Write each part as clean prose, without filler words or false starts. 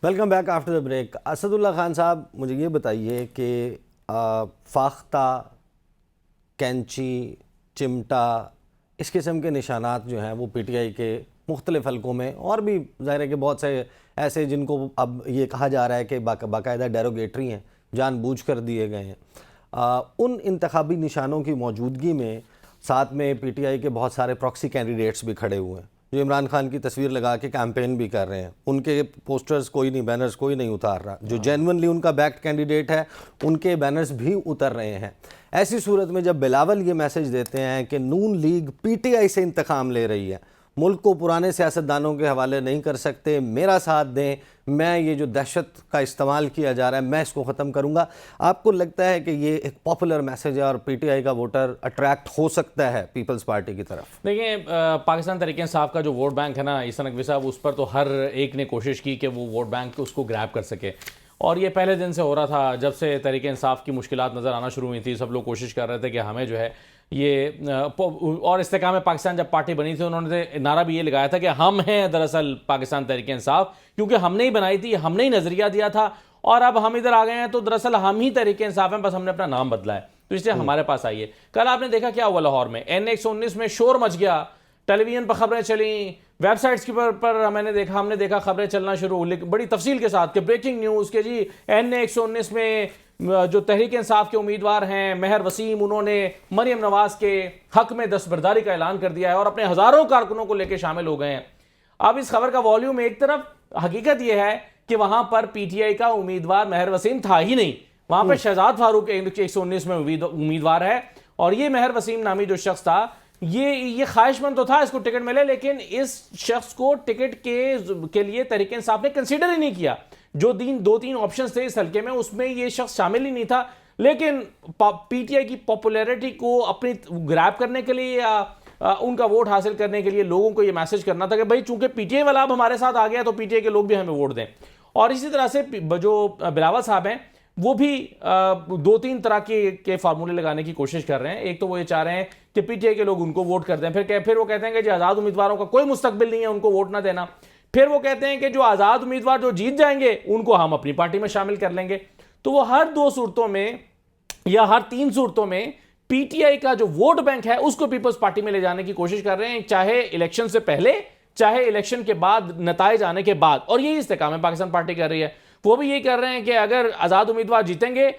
Welcome back after the break. Asadullah Khan sahab, मुझे ये बताइए कि फाख्ता, कैंची, चिमटा, इस किस्म के निशानात जो हैं वो पीटीआई के मुख्तलिफ हलकों में और भी ज़ाहिर है कि बहुत से ऐसे जिनको अब ये कहा जा रहा है कि बाकायदा डेरोगेटरी हैं, जानबूझकर दिए गए हैं, उन इंतखाबी निशानों की मौजूदगी में साथ में पीटीआई के बहुत सारे प्रॉक्सी कैंडिडेट्स भी खड़े हुए हैं जो इमरान खान की तस्वीर लगा के कैंपेन भी कर रहे हैं। उनके पोस्टर्स कोई नहीं, बैनर्स कोई नहीं उतार रहा। जो जेन्युइनली उनका बैक्ड कैंडिडेट है उनके बैनर्स भी उतर रहे हैं। ऐसी सूरत में जब बिलावल ये मैसेज देते हैं कि नून लीग पीटीआई से इंतकाम ले रही है, मुल्क को पुराने सियासतदानों के हवाले नहीं कर सकते, मेरा साथ दें, मैं ये जो दहशत का इस्तेमाल किया जा रहा है मैं इसको ख़त्म करूँगा, आपको लगता है कि ये एक पॉपुलर मैसेज है और पीटीआई का वोटर अट्रैक्ट हो सकता है पीपल्स पार्टी की तरफ? देखिए, पाकिस्तान तहरीक इंसाफ का जो वोट बैंक है ना ईसा नकवी साहब, उस पर तो हर एक ने कोशिश की कि वो वोट बैंक उसको ग्रैब कर सके, और ये पहले दिन से हो रहा था। जब से तहरीक इंसाफ की मुश्किलात नज़र आना शुरू हुई थी, सब लोग कोशिश कर रहे थे कि हमें जो है ये और इस्तेकाम पाकिस्तान जब पार्टी बनी थी उन्होंने नारा भी ये लगाया था कि हम हैं दरअसल पाकिस्तान तहरीक इंसाफ, क्योंकि हमने ही बनाई थी, हमने ही नज़रिया दिया था, और अब हम इधर आ गए हैं तो दरअसल हम ही तहरीक इंसाफ हैं, बस हमने अपना नाम बदला है, तो इसलिए हमारे पास आइए। कल आपने देखा क्या हुआ लाहौर में, N119 में शोर मच गया, टेलीविजन पर खबरें चली, वेबसाइट्स के पर हमने देखा खबरें चलना शुरू, लेकिन बड़ी तफसील के साथ कि ब्रेकिंग न्यूज़ के जी N119 में जो तहरीक इंसाफ के उम्मीदवार हैं महर वसीम, उन्होंने मरियम नवाज के हक में दस्तबरदारी का ऐलान कर दिया है और अपने हज़ारों कारकुनों को लेकर शामिल हो गए हैं। अब इस खबर का वॉल्यूम एक तरफ, हकीकत यह है कि वहां पर पीटीआई का उम्मीदवार महर वसीम था ही नहीं, वहां पर शहजाद फारूक 119 में उम्मीदवार है, और ये महर वसीम नामी जो शख्स था ये ख्वाहिशमंद तो था इसको टिकट मिले, लेकिन इस शख्स को टिकट के लिए तहरीक इंसाफ ने कंसीडर ही नहीं किया। जो दो तीन ऑप्शंस थे इस हल्के में, उसमें ये शख्स शामिल ही नहीं था, लेकिन पीटीआई की पॉपुलैरिटी को अपनी ग्रैब करने के लिए या उनका वोट हासिल करने के लिए लोगों को ये मैसेज करना था कि भाई चूंकि पीटीआई वाला अब हमारे साथ आ गया तो पीटीआई के लोग भी हमें वोट दें। और इसी तरह से जो बिलावल साहब हैं वो भी दो तीन तरह के फार्मूले लगाने की कोशिश कर रहे हैं। एक तो वो ये चाह रहे हैं कि पीटीआई के लोग उनको वोट कर दें, फिर वो कहते हैं कि जो आज़ाद उम्मीदवारों का कोई मुस्तकबिल नहीं है उनको वोट ना देना, फिर वो कहते हैं कि जो आज़ाद उम्मीदवार जो जीत जाएंगे उनको हम अपनी पार्टी में शामिल कर लेंगे। तो वो हर दो सूरतों में या हर तीन सूरतों में पीटीआई का जो वोट बैंक है उसको पीपल्स पार्टी में ले जाने की कोशिश कर रहे हैं, चाहे इलेक्शन से पहले चाहे इलेक्शन के बाद, नताइज आने के बाद। और यही इस्तेकाम है पाकिस्तान पार्टी कर रही है। वो भी यही कर रहे हैं कि अगर आज़ाद उम्मीदवार जीतेंगे,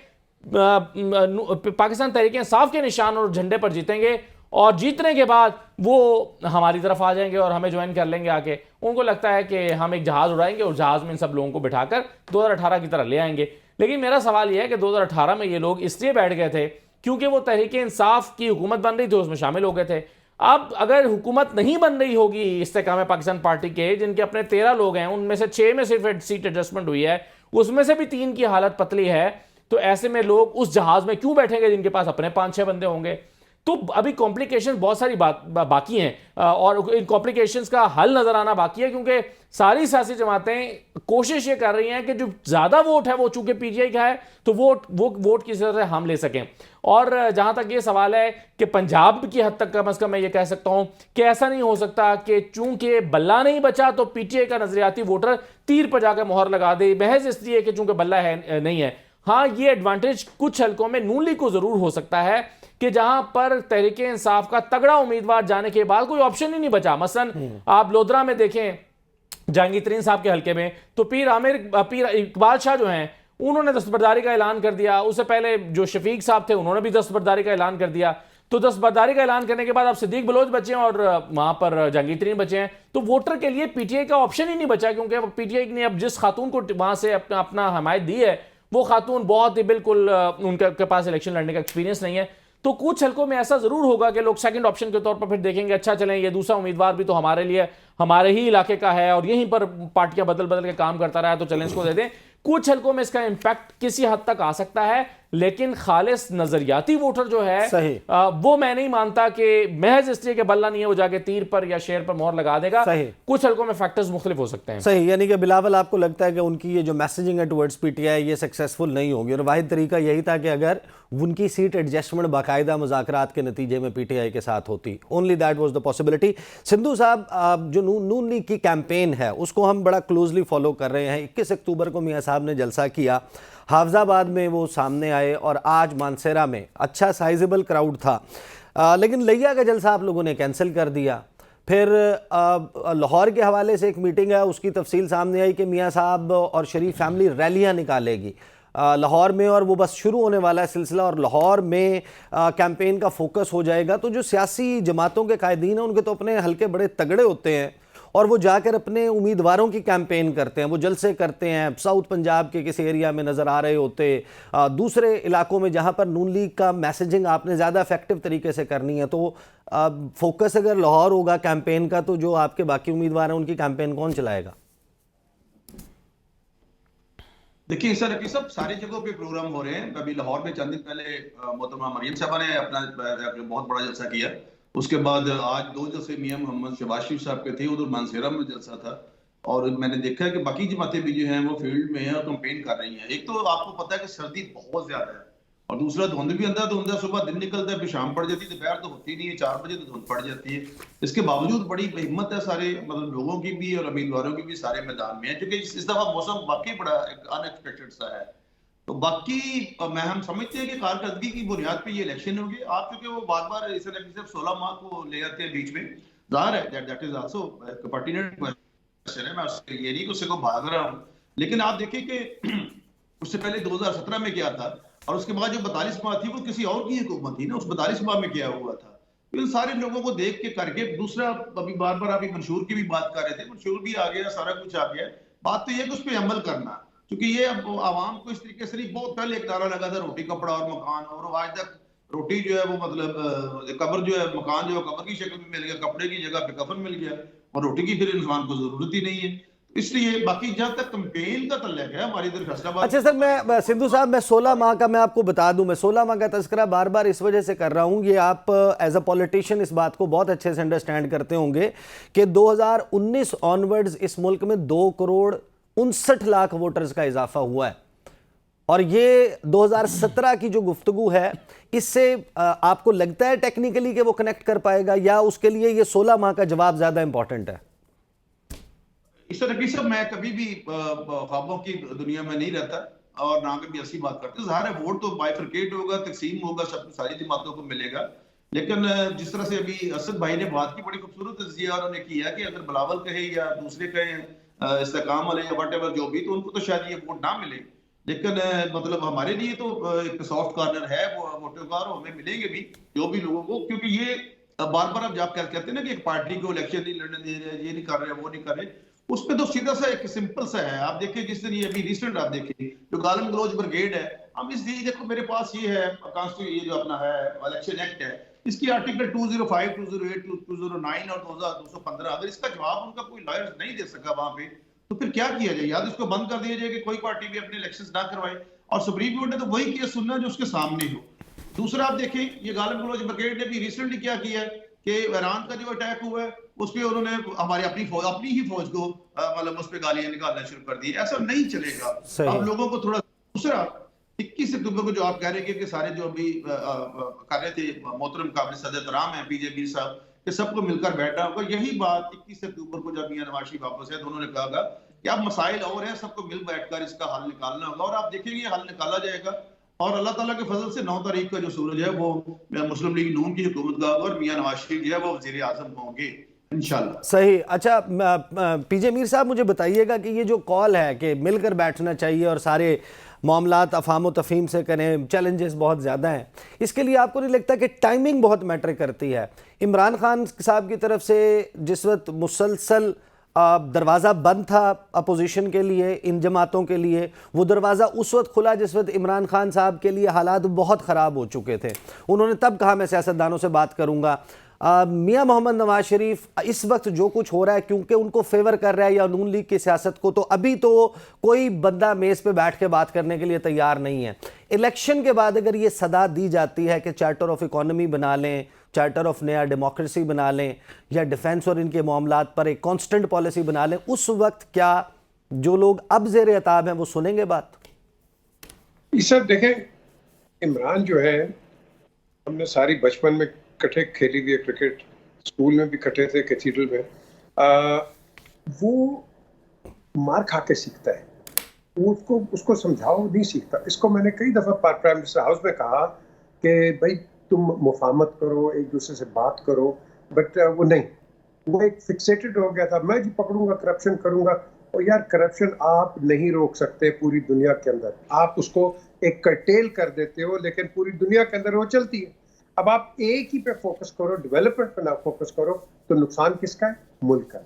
पाकिस्तान तहरीक इंसाफ के निशान और झंडे पर जीतेंगे, और जीतने के बाद वो हमारी तरफ आ जाएंगे और हमें ज्वाइन कर लेंगे आके। उनको लगता है कि हम एक जहाज़ उड़ाएंगे और जहाज़ में इन सब लोगों को बिठाकर 2018 की तरह ले आएंगे। लेकिन मेरा सवाल यह है कि 2018 में ये लोग इसलिए बैठ गए थे क्योंकि वो तहरीक इंसाफ की हुकूमत बन रही थी, उसमें शामिल हो गए थे। अब अगर हुकूमत नहीं बन रही होगी इस्तेकाम पाकिस्तान पार्टी के, जिनके अपने 13 लोग हैं, उनमें से 6 में सिर्फ सीट एडजस्टमेंट हुई है, उसमें से भी 3 की हालत पतली है, तो ऐसे में लोग उस जहाज में क्यों बैठेंगे जिनके पास अपने 5-6 बंदे होंगे? तो अभी कॉम्प्लिकेशन बहुत सारी बाकी हैं और इन कॉम्प्लिकेशंस का हल नजर आना बाकी है, क्योंकि सारी सियासी जमातें कोशिश ये कर रही हैं कि जो ज्यादा वोट है वो चूंकि पीटीआई का है तो वोट किसी तरह से हम ले सकें। और जहां तक ये सवाल है कि पंजाब की हद तक कम से कम मैं ये कह सकता हूं कि ऐसा नहीं हो सकता कि चूंकि बल्ला नहीं बचा तो पीटीआई का नजरियाती वोटर तीर पर जाकर मोहर लगा दे, महज इसलिए कि चूंकि बल्ला है नहीं है। हाँ, ये एडवांटेज कुछ हलकों में नून लीग को जरूर हो सकता है कि जहां पर तहरीक इंसाफ का तगड़ा उम्मीदवार जाने के बाद कोई ऑप्शन ही नहीं बचा। मसलन आप लोधरा में देखें जहांगीर तरीन साहब के हलके में, तो पीर इकबाल शाह जो हैं उन्होंने दस्तबरदारी का ऐलान कर दिया। उससे पहले जो शफीक साहब थे उन्होंने भी दस्तबरदारी का ऐलान कर दिया। तो दस्तबरदारी का ऐलान करने के बाद अब सिद्दीक बलोच बचे हैं और वहां पर जहांगीर तरीन बचे हैं। तो वोटर के लिए पीटीआई का ऑप्शन ही नहीं बचा, क्योंकि पीटीआई ने अब जिस खातून को वहां से अपना हमायत दी है वो खातून बहुत ही बिल्कुल उनके पास इलेक्शन लड़ने का एक्सपीरियंस नहीं है। तो कुछ हलकों में ऐसा जरूर होगा कि लोग सेकंड ऑप्शन के तौर पर फिर देखेंगे, अच्छा चलें ये दूसरा उम्मीदवार भी तो हमारे लिए हमारे ही इलाके का है और यहीं पर पार्टियां बदल बदल के काम करता रहा है तो चलें इसको दे दें। कुछ हलकों में इसका इंपैक्ट किसी हद तक आ सकता है, लेकिन खालिस नजरियाती वोटर जो है सही। वो मैं नहीं मानता कि महज इसलिए कि बल्ला नहीं है वो जाके तीर पर या शेर पर मोहर लगा देगा। सही। कुछ हलकों में फैक्टर्स मुख्तलिफ हो सकते हैं। सही, यानी कि बिलावल आपको लगता है कि उनकी ये जो मैसेजिंग है टुवर्ड्स पीटीआई ये सक्सेसफुल नहीं होगी, और वाहिद तरीका यही था कि अगर उनकी सीट एडजस्टमेंट बाकायदा मुज़ाकरात के नतीजे में पीटीआई के साथ होती, only that was the possibility. Sindhu साहब, जो नून लीग की कैंपेन है उसको हम बड़ा क्लोजली फॉलो कर रहे हैं। 21 अक्टूबर को मियां साहब ने जलसा किया, हाफजाबाद में वो सामने आए, और आज मानसेरा में अच्छा साइजेबल क्राउड था, लेकिन लिया का जलसा आप लोगों ने कैंसिल कर दिया। फिर लाहौर के हवाले से एक मीटिंग है, उसकी तफसील सामने आई कि मियां साहब और शरीफ फैमिली रैलियां निकालेगी लाहौर में, और वो बस शुरू होने वाला है सिलसिला, और लाहौर में कैंपेन का फोकस हो जाएगा। तो जो सियासी जमातों के कायदीन हैं उनके तो अपने हल्के बड़े तगड़े होते हैं, और वो जाकर अपने उम्मीदवारों की कैंपेन करते हैं, वो जलसे करते हैं। साउथ पंजाब के किसी एरिया में नज़र आ रहे होते, दूसरे इलाकों में जहाँ पर नून लीग का मैसेजिंग आपने ज़्यादा इफेक्टिव तरीके से करनी है, तो फोकस अगर लाहौर होगा कैंपेन का, तो जो आपके बाकी उम्मीदवार हैं उनकी कैंपेन कौन चलाएगा? देखिए सर, अभी सब सारी जगहों पे प्रोग्राम हो रहे हैं। अभी लाहौर में चंद दिन पहले मोहतरमा मरियम साहबा ने अपना बहुत बड़ा जलसा किया। उसके बाद आज 2 जलसे मियां मोहम्मद शहबाज शरीफ साहब के थे, उधर मानसेरा में जलसा था। और मैंने देखा है कि बाकी जमातें भी जो हैं वो फील्ड में हैं और कैंपेन कर रही हैं। एक तो आपको पता है कि सर्दी बहुत ज्यादा है, और दूसरा धुंध भी अंदर धुंध है। सुबह दिन निकलता है, फिर शाम पड़ जाती है, दोपहर तो होती नहीं है, 4 बजे तो धुंध पड़ जाती है। इसके बावजूद बड़ी हिम्मत है सारे मतलब लोगों की भी और उम्मीदवारों की भी, सारे मैदान में है, क्योंकि इस दफा मौसम वाकई बड़ा अनएक्सपेक्टेड सा है। तो बाकी मैं हम समझते हैं कि कारकर्दगी की बुनियाद पे ये इलेक्शन होगी। आप चूंकि वो बार बार इस इलेक्शन सिर्फ 16 माह को ले आते हैं बीच में, जाहिर है that is also pertinent question है। मैं उससे ये नहीं उससे को भाग रहा हूँ, लेकिन आप देखिए कि उससे पहले 2017 में क्या था, और उसके बाद जो 42 माह थी वो किसी और की हुकूमत थी ना, उस 42 माह में क्या हुआ था। तो इन सारे लोगों को देख के करके दूसरा, अभी बार बार अभी मंशूर की भी बात कर रहे थे, मंशूर भी आ गया, सारा कुछ आ गया। बात तो ये कि उस पर अमल करना, क्योंकि ये अब आवाम को इस तरीके से नहीं, बहुत पहले एक नारा लगा था रोटी कपड़ा और मकान, और आज तक रोटी जो है वो मतलब कब्र जो है, मकान जो है कब्र की शक्ल में मिल गया, कपड़े की जगह पे कफन मिल गया, और रोटी की फिर इंसान को जरूरत ही नहीं है। इसलिए बाकी जहां तक कैंपेन का तल्लक है हमारी इधर फैसलाबाद। अच्छा सर, मैं सिंधु साहब, मैं 16 माह का मैं आपको बता दूं, मैं 16 माह का तस्करा बार बार इस वजह से कर रहा हूं, ये आप एज अ पॉलिटिशियन इस बात को बहुत अच्छे से अंडरस्टैंड करते होंगे कि 2019 ऑनवर्ड्स इस मुल्क में 2,59,00,000 वोटर्स का इजाफा हुआ है, और ये 2017 की जो गुफ्तगू है इससे आपको लगता है टेक्निकली कि वो कनेक्ट कर पाएगा, या उसके लिए ये 16 माह का जवाब ज्यादा इंपॉर्टेंट है? इस तरह की सब मैं कभी भी ख्वाबों की दुनिया में नहीं रहता, और ना कभी ऐसी बात करते। ज़ाहिर है वोट तो बाइफरकेट होगा, तकसीम होगा, सब सारी जमातों को मिलेगा। लेकिन जिस तरह से अभी असद भाई ने बात की, बड़ी खूबसूरत तज़किया उन्होंने किया कि अगर बिलावल कहे या दूसरे कहें इस्तेकाम वाले या वट एवर जो भी, तो उनको तो शायद ये वोट ना मिले। लेकिन मतलब हमारे लिए तो एक सॉफ्ट कॉर्नर है वो वोटों का, और हमें मिलेंगे भी जो भी लोगों को, क्योंकि ये बार बार अब जब कहते हैं ना कि एक पार्टी को इलेक्शन नहीं लड़ने दे रहे, ये नहीं कर रहे, वो नहीं कर रहे, उस पे तो सीधा सा एक सिंपल सा है। आप देखिए जिस दिन ये अभी रिसेंट आप देखिए जो गालिम गलोच ब्रिगेड है, हम इस देखो मेरे पास ये है कॉन्स्टिट्यूशन, ये जो अपना है इलेक्शन एक्ट है, इसकी आर्टिकल 205, 208, 209 और 2215, अगर इसका जवाब उनका कोई लॉयर नहीं दे सका वहां पे, तो फिर क्या किया जाए? या तो इसको बंद कर दिया जाए कि कोई पार्टी भी अपने इलेक्शंस ना करवाए, और सुप्रीम कोर्ट ने तो वही केस सुनना जो उसके सामने हो। दूसरा आप देखें, ये गालिब गलोच ब्रिगेड ने भी रिसेंटली क्या किया है कि ईरान का जो अटैक हुआ है उस पर उन्होंने हमारी अपनी ही फौज को मतलब उस पर गालियां निकालना शुरू कर दी। ऐसा नहीं चलेगा। अब लोगों को थोड़ा, दूसरा 21 अक्टूबर को जो आप कह रहे हैं कि सारे जो अभी कर रहे थे मोहतरम काबिल सदर-ए-एहतराम है बीजेपी साहब कि सबको मिलकर बैठना होगा, यही बात 21 अक्टूबर को जब मियां नवाज शरीफ वापस है तो उन्होंने कहा कि अब मसाइल और है, सबको मिल बैठकर इसका हल निकालना होगा, और आप देखेंगे हल निकाला जाएगा। और अल्लाह ताला के फजल से 9 तारीख का जो सूरज है वो मुस्लिम लीग नून की हुकूमत का होगा, और मियां नवाज शरीफ जो है वो वजीर आजम होंगे इंशाल्लाह। सही। अच्छा पीजे मीर साहब, मुझे बताइएगा कि ये जो कॉल है कि मिलकर बैठना चाहिए और सारे मामलात अफाम व तफहीम से करें, चैलेंजेस बहुत ज़्यादा हैं, इसके लिए आपको नहीं लगता कि टाइमिंग बहुत मैटर करती है? इमरान खान साहब की तरफ से जिस वक्त मुसलसल दरवाज़ा बंद था अपोजिशन के लिए, इन जमातों के लिए, वो दरवाज़ा उस वक्त खुला जिस वक्त इमरान खान साहब के लिए हालात बहुत ख़राब हो चुके थे। उन्होंने तब कहा मैं सियासतदानों से बात करूँगा। मियां मोहम्मद नवाज शरीफ इस वक्त जो कुछ हो रहा है, क्योंकि उनको फेवर कर रहा है या नून लीग की सियासत को, तो अभी तो कोई बंदा मेज पे बैठ के बात करने के लिए तैयार नहीं है। इलेक्शन के बाद अगर ये सदा दी जाती है कि चार्टर ऑफ इकोनॉमी बना लें, चार्टर ऑफ नया डेमोक्रेसी बना लें, या डिफेंस और इनके मामलात पर एक कांस्टेंट पॉलिसी बना लें, उस वक्त क्या जो लोग अब ज़ेर अताब हैं वो सुनेंगे बात? सर देखें, इमरान जो है, हमने सारी बचपन में इकट्ठे खेली हुई है क्रिकेट, स्कूल में भी इकट्ठे थे, कैथीड्रल में। वो मार खा के सीखता है, वो उसको समझाओ नहीं सीखता। इसको मैंने कई दफ़ा प्राइम मिनिस्टर हाउस में कहा कि भाई तुम मुफाहमत करो, एक दूसरे से बात करो, बट वो नहीं, वो एक फिक्सेटेड हो गया था, मैं जी पकड़ूंगा, करप्शन करूंगा। और यार करप्शन आप नहीं रोक सकते पूरी दुनिया के अंदर, आप उसको एक कर्टेल कर देते हो, लेकिन पूरी दुनिया के अंदर वो चलती है। अब आप एक ही पे फोकस करो, डेवलपमेंट पे ना फोकस करो, तो नुकसान किसका है? मुल्क का।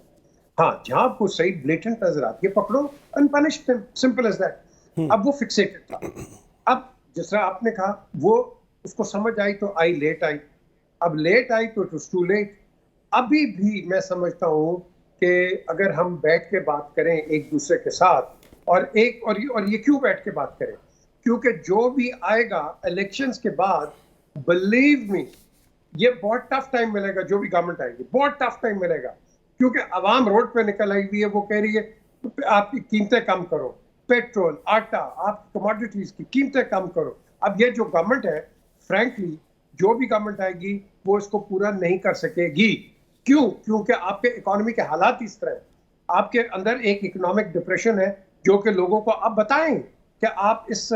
हाँ, जहां आपको सही ब्लेटेंट नजर आती है पकड़ो, अनपनिश, सिंपल एज दैट। अब वो फिक्सेटेड था। अब जिस तरह आपने कहा, वो उसको समझ आई तो आई, लेट आई। अब लेट आई तो इट वाज टू लेट। अभी भी मैं समझता हूँ कि अगर हम बैठ के बात करें एक दूसरे के साथ, और ये क्यों बैठ के बात करें, क्योंकि जो भी आएगा इलेक्शंस के बाद, बिलीव मी, ये बहुत टफ टाइम मिलेगा। जो भी गवर्नमेंट आएगी बहुत टफ टाइम मिलेगा, क्योंकि अवाम रोड पे निकल आई हुई है। वो कह रही है आपकी कीमतें कम करो, पेट्रोल, आटा, आप कमोडिटीज की कीमतें कम करो। अब ये जो गवर्नमेंट है, फ्रैंकली जो भी गवर्नमेंट आएगी वो इसको पूरा नहीं कर सकेगी। क्यों? क्योंकि आपके इकोनॉमी के हालात इस तरह है, आपके अंदर एक इकोनॉमिक डिप्रेशन है, जो कि लोगों को आप बताएं कि आप इस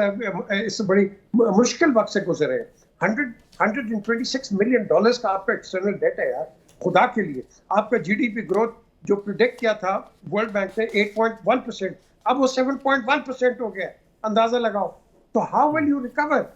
बड़ी मुश्किल वक्त से गुजरे हैं। $126 मिलियन का आपका एक्सटर्नल डेट है यार, खुदा के लिए। आपका जीडीपी ग्रोथ जो प्रिडिक्ट किया था वर्ल्ड बैंक ने 8.1%, अब वो 7.1% हो गया। अंदाजा लगाओ। तो how will you recover?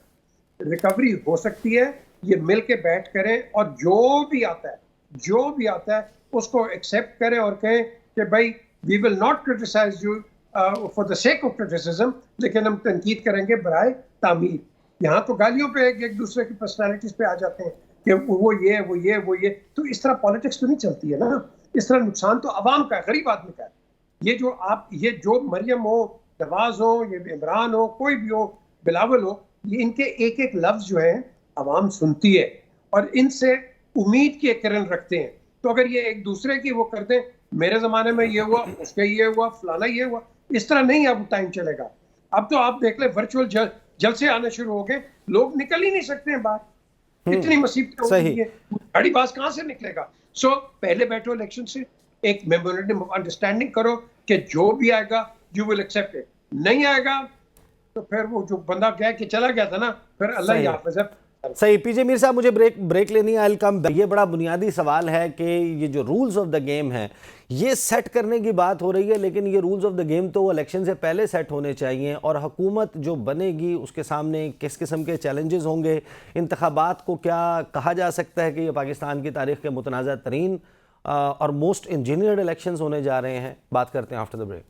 Recovery हो सकती है, ये मिल के बैठ करें, और जो भी आता है उसको एक्सेप्ट करें और कहें कि भाई we will not criticise you for the sake of criticism, लेकिन हम तनकीद करेंगे बराए तामीर। यहाँ तो गालियों पे एक दूसरे की पर्सनालिटीज पे आ जाते हैं कि वो ये, तो इस तरह पॉलिटिक्स तो नहीं चलती है ना। इस तरह नुकसान तो अवाम का है, गरीब आदमी का है। ये जो मरियम हो, नवाज हो, ये इमरान हो, कोई भी हो, बिलावल हो, ये इनके एक एक लफ्ज जो है अवाम सुनती है, और इनसे उम्मीद की एक किरण रखते हैं। तो अगर ये एक दूसरे की वो करते हैं, मेरे जमाने में ये हुआ, उसके ये हुआ, फलाना ये हुआ, इस तरह नहीं अब टाइम चलेगा। अब तो आप देख ले, वर्चुअल जलसे आने शुरू हो गए, लोग निकल ही नहीं सकते हैं बाहर। इतनी मुसीबतें हो गई है, गाड़ी बास कहां से निकलेगा? सो पहले बैठो इलेक्शन से, एक मेमोरेंडम ऑफ अंडरस्टैंडिंग करो कि जो भी आएगा यू विल एक्सेप्ट इट। नहीं आएगा तो फिर वो जो बंदा कह के चला गया था ना, फिर अल्लाह ही हाफ़िज़ है। सही। पीजे मीर साहब, मुझे ब्रेक लेनी है, आई कम। ये बड़ा बुनियादी सवाल है कि ये जो रूल्स ऑफ द गेम है, ये सेट करने की बात हो रही है, लेकिन ये रूल्स ऑफ द गेम तो इलेक्शन से पहले सेट होने चाहिए, और हुकूमत जो बनेगी उसके सामने किस किस्म के चैलेंजेस होंगे। इंतखाबात को क्या कहा जा सकता है कि ये पाकिस्तान की तारीख के मुतनाज़ा तरीन और मोस्ट इंजीनियर्ड इलेक्शंस होने जा रहे हैं? बात करते हैं आफ्टर द ब्रेक।